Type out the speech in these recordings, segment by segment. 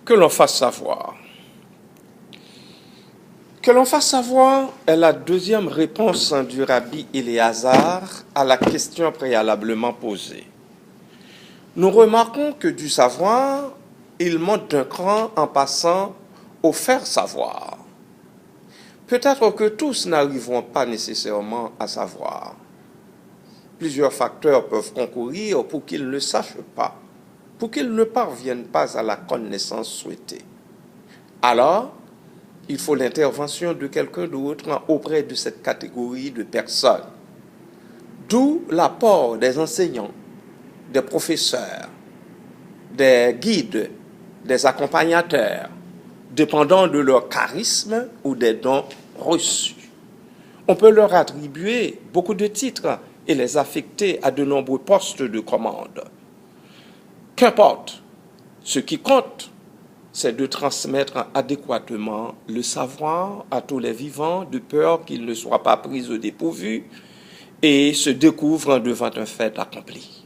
Que l'on fasse savoir. Que l'on fasse savoir est la deuxième réponse du rabbi Éléazar à la question préalablement posée. Nous remarquons que du savoir, il monte d'un cran en passant au faire savoir. Peut-être que tous n'arriveront pas nécessairement à savoir. Plusieurs facteurs peuvent concourir pour qu'ils ne sachent pas, pour qu'ils ne parviennent pas à la connaissance souhaitée. Alors, il faut l'intervention de quelqu'un d'autre auprès de cette catégorie de personnes. D'où l'apport des enseignants, des professeurs, des guides, des accompagnateurs, dépendant de leur charisme ou des dons reçus. On peut leur attribuer beaucoup de titres et les affecter à de nombreux postes de commande. Qu'importe, ce qui compte, c'est de transmettre adéquatement le savoir à tous les vivants, de peur qu'ils ne soient pas pris au dépourvu et se découvrent devant un fait accompli.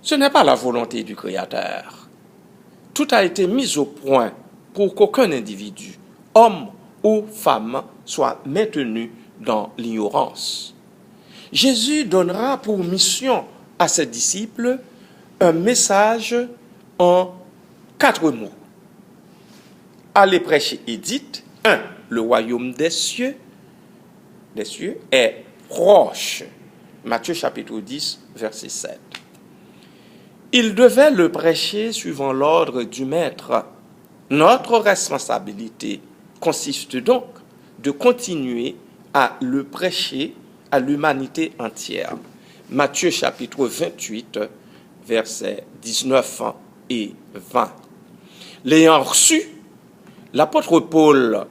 Ce n'est pas la volonté du Créateur. Tout a été mis au point pour qu'aucun individu, homme ou femme, soit maintenu dans l'ignorance. Jésus donnera pour mission à ses disciples un message en 4 mots. Allez prêcher et dites, 1. Le royaume des cieux est proche. Matthieu chapitre 10, verset 7. Il devait le prêcher suivant l'ordre du maître. Notre responsabilité consiste donc de continuer à le prêcher à l'humanité entière. Matthieu chapitre 28, versets 19 et 20. L'ayant reçu, l'apôtre Paul,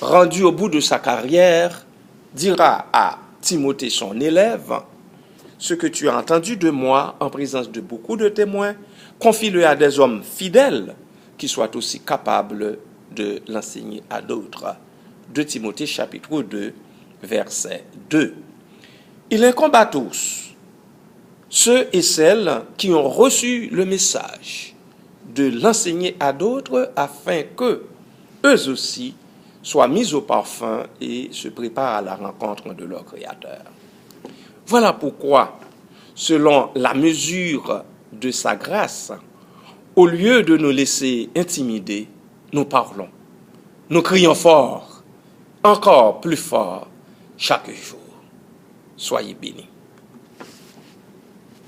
rendu au bout de sa carrière, dira à Timothée, son élève, « Ce que tu as entendu de moi en présence de beaucoup de témoins, confie-le à des hommes fidèles qui soient aussi capables de l'enseigner à d'autres. » 2 Timothée chapitre 2, verset 2. Il incombe à tous, ceux et celles qui ont reçu le message, de l'enseigner à d'autres afin que eux aussi soient mis au parfum et se préparent à la rencontre de leur Créateur. Voilà pourquoi, selon la mesure de sa grâce, au lieu de nous laisser intimider, nous parlons. Nous crions fort, encore plus fort, chaque jour. Soyez bénis.